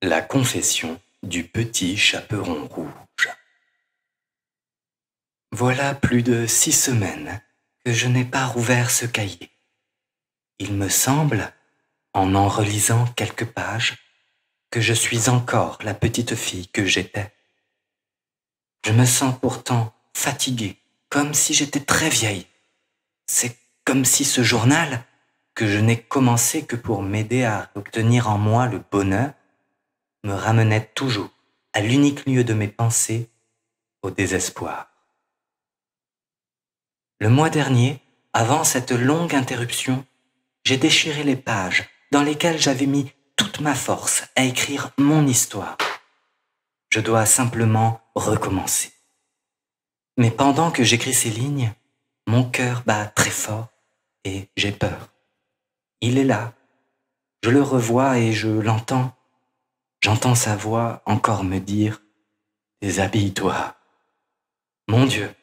La confession du petit chaperon rouge. Voilà plus de 6 semaines que je n'ai pas rouvert ce cahier. Il me semble, en relisant quelques pages, que je suis encore la petite fille que j'étais. Je me sens pourtant fatiguée, comme si j'étais très vieille. C'est comme si ce journal, que je n'ai commencé que pour m'aider à obtenir en moi le bonheur, me ramenait toujours à l'unique lieu de mes pensées, au désespoir. Le mois dernier, avant cette longue interruption, j'ai déchiré les pages dans lesquelles j'avais mis toute ma force à écrire mon histoire. Je dois simplement recommencer. Mais pendant que j'écris ces lignes, mon cœur bat très fort et j'ai peur. Il est là, je le revois et je l'entends. J'entends sa voix encore me dire « Déshabille-toi ». Mon Dieu,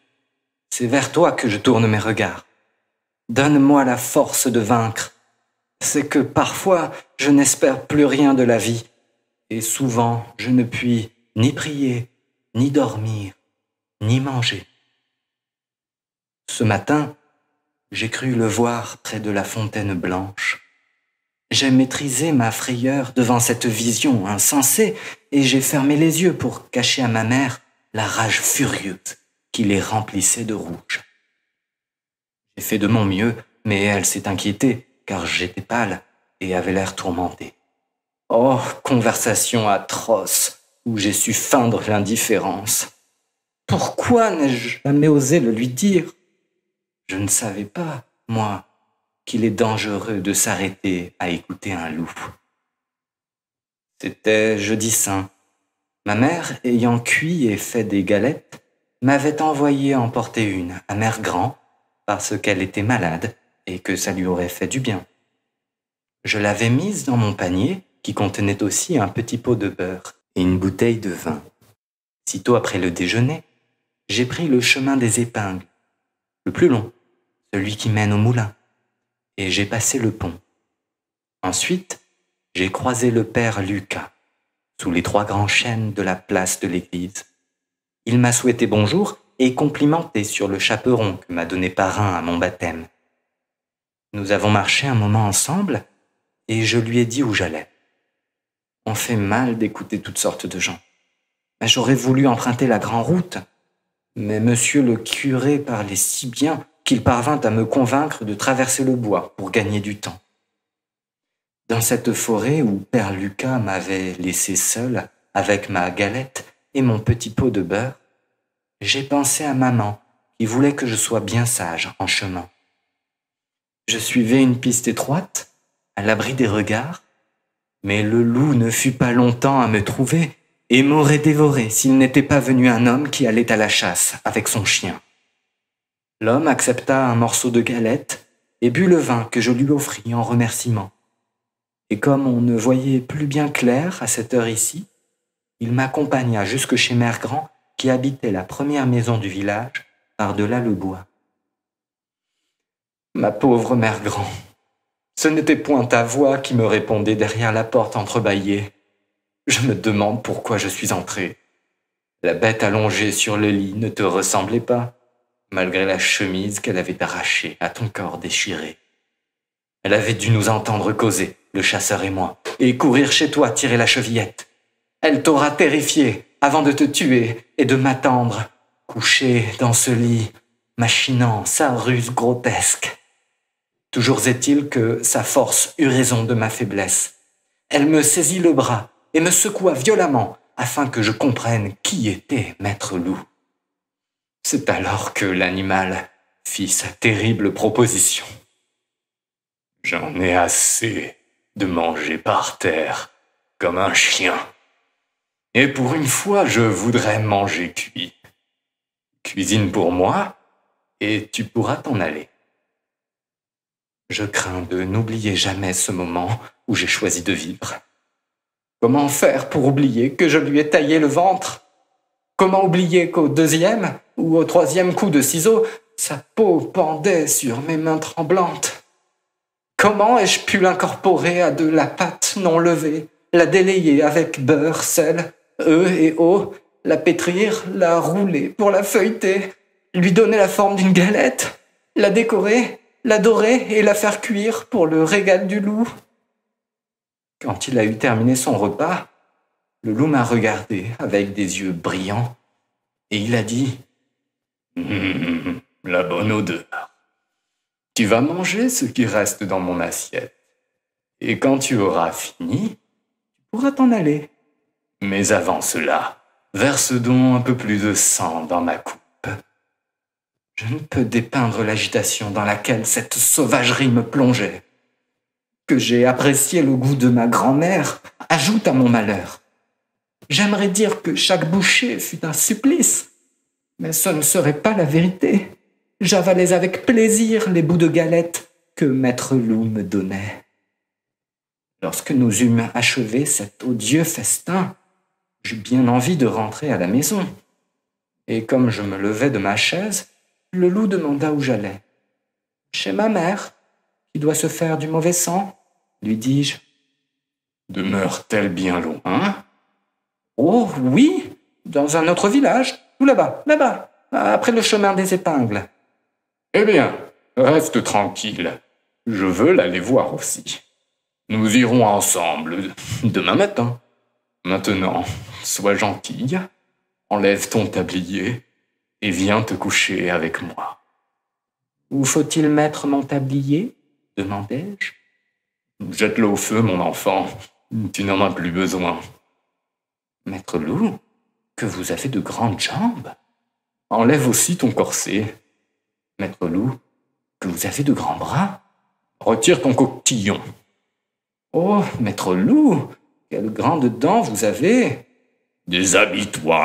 c'est vers toi que je tourne mes regards. Donne-moi la force de vaincre. C'est que parfois je n'espère plus rien de la vie et souvent je ne puis ni prier, ni dormir, ni manger. Ce matin, j'ai cru le voir près de la fontaine blanche. J'ai maîtrisé ma frayeur devant cette vision insensée et j'ai fermé les yeux pour cacher à ma mère la rage furieuse qui les remplissait de rouge. J'ai fait de mon mieux, mais elle s'est inquiétée car j'étais pâle et avait l'air tourmenté. Oh, conversation atroce où j'ai su feindre l'indifférence. Pourquoi n'ai-je jamais osé le lui dire? Je ne savais pas, moi, qu'il est dangereux de s'arrêter à écouter un loup. C'était jeudi saint. Ma mère, ayant cuit et fait des galettes, m'avait envoyé en porter une à Mère Grand parce qu'elle était malade et que ça lui aurait fait du bien. Je l'avais mise dans mon panier qui contenait aussi un petit pot de beurre et une bouteille de vin. Sitôt après le déjeuner, j'ai pris le chemin des épingles, le plus long, celui qui mène au moulin, et j'ai passé le pont. Ensuite, j'ai croisé le père Lucas, sous les 3 grands chênes de la place de l'église. Il m'a souhaité bonjour et complimenté sur le chaperon que m'a donné parrain à mon baptême. Nous avons marché un moment ensemble et je lui ai dit où j'allais. On fait mal d'écouter toutes sortes de gens. J'aurais voulu emprunter la grande route, mais monsieur le curé parlait si bien qu'il parvint à me convaincre de traverser le bois pour gagner du temps. Dans cette forêt où père Lucas m'avait laissé seul avec ma galette et mon petit pot de beurre, j'ai pensé à maman qui voulait que je sois bien sage en chemin. Je suivais une piste étroite, à l'abri des regards, mais le loup ne fut pas longtemps à me trouver et m'aurait dévoré s'il n'était pas venu un homme qui allait à la chasse avec son chien. L'homme accepta un morceau de galette et but le vin que je lui offris en remerciement. Et comme on ne voyait plus bien clair à cette heure ici, il m'accompagna jusque chez Mère Grand qui habitait la première maison du village par-delà le bois. Ma pauvre Mère Grand, ce n'était point ta voix qui me répondait derrière la porte entrebâillée. Je me demande pourquoi je suis entré. La bête allongée sur le lit ne te ressemblait pas, malgré la chemise qu'elle avait arrachée à ton corps déchiré. Elle avait dû nous entendre causer, le chasseur et moi, et courir chez toi tirer la chevillette. Elle t'aura terrifié avant de te tuer et de m'attendre, couché dans ce lit, machinant sa ruse grotesque. Toujours est-il que sa force eut raison de ma faiblesse. Elle me saisit le bras et me secoua violemment afin que je comprenne qui était Maître Loup. C'est alors que l'animal fit sa terrible proposition. J'en ai assez de manger par terre comme un chien. Et pour une fois, je voudrais manger cuit. Cuisine pour moi et tu pourras t'en aller. Je crains de n'oublier jamais ce moment où j'ai choisi de vivre. Comment faire pour oublier que je lui ai taillé le ventre? Comment oublier qu'au 2e ou au 3e coup de ciseau, sa peau pendait sur mes mains tremblantes? Comment ai-je pu l'incorporer à de la pâte non levée, la délayer avec beurre, sel, œufs et eau, la pétrir, la rouler pour la feuilleter, lui donner la forme d'une galette, la décorer, la dorer et la faire cuire pour le régal du loup. Quand il a eu terminé son repas, le loup m'a regardé avec des yeux brillants et il a dit « La bonne odeur. Tu vas manger ce qui reste dans mon assiette. Et quand tu auras fini, tu pourras t'en aller. Mais avant cela, verse donc un peu plus de sang dans ma coupe. » Je ne peux dépeindre l'agitation dans laquelle cette sauvagerie me plongeait. Que j'ai apprécié le goût de ma grand-mère ajoute à mon malheur. J'aimerais dire que chaque bouchée fut un supplice, mais ce ne serait pas la vérité. J'avalais avec plaisir les bouts de galette que Maître Loup me donnait. Lorsque nous eûmes achevé cet odieux festin, j'eus bien envie de rentrer à la maison. Et comme je me levais de ma chaise, le loup demanda où j'allais. « Chez ma mère, qui doit se faire du mauvais sang, lui dis-je. « Demeure-t-elle bien loin ?»« Oh oui, dans un autre village, tout là-bas, après le chemin des épingles. »« Eh bien, reste tranquille, je veux l'aller voir aussi. Nous irons ensemble demain matin. Maintenant, sois gentille, enlève ton tablier et viens te coucher avec moi. »« Où faut-il mettre mon tablier ?» demandai-je. « Jette-le au feu, mon enfant, tu n'en as plus besoin. »« Maître Loup, que vous avez de grandes jambes. Enlève aussi ton corset. »« Maître Loup, que vous avez de grands bras. Retire ton coquillon. »« Oh, Maître Loup, quelles grandes dents vous avez. »« Déshabille-toi. »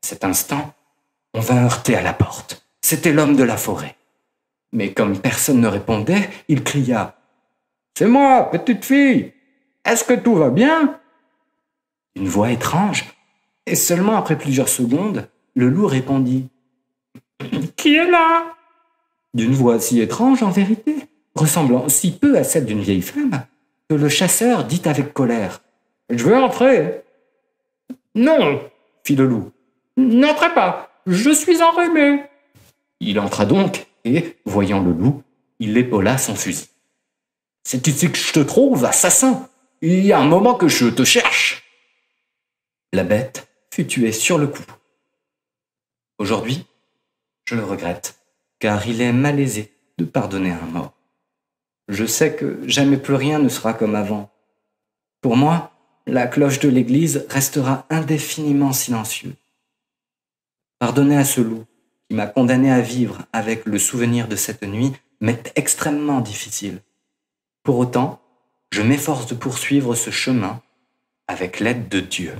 À cet instant, on vint heurter à la porte. C'était l'homme de la forêt. Mais comme personne ne répondait, il cria « C'est moi, petite fille. Est-ce que tout va bien ?» Une voix étrange, et seulement après plusieurs secondes, le loup répondit « Qui est là ?» D'une voix si étrange en vérité, ressemblant si peu à celle d'une vieille femme, que le chasseur dit avec colère « Je veux entrer. »« Non, fit le loup, n'entrez pas, je suis enrhumé. » Il entra donc, et, voyant le loup, il épaula son fusil. « C'est ici que je te trouve, assassin. Il y a un moment que je te cherche. » La bête fut tuée sur le coup. Aujourd'hui, je le regrette, car il est malaisé de pardonner un mort. Je sais que jamais plus rien ne sera comme avant. Pour moi, la cloche de l'église restera indéfiniment silencieuse. Pardonner à ce loup qui m'a condamné à vivre avec le souvenir de cette nuit m'est extrêmement difficile. Pour autant, je m'efforce de poursuivre ce chemin avec l'aide de Dieu.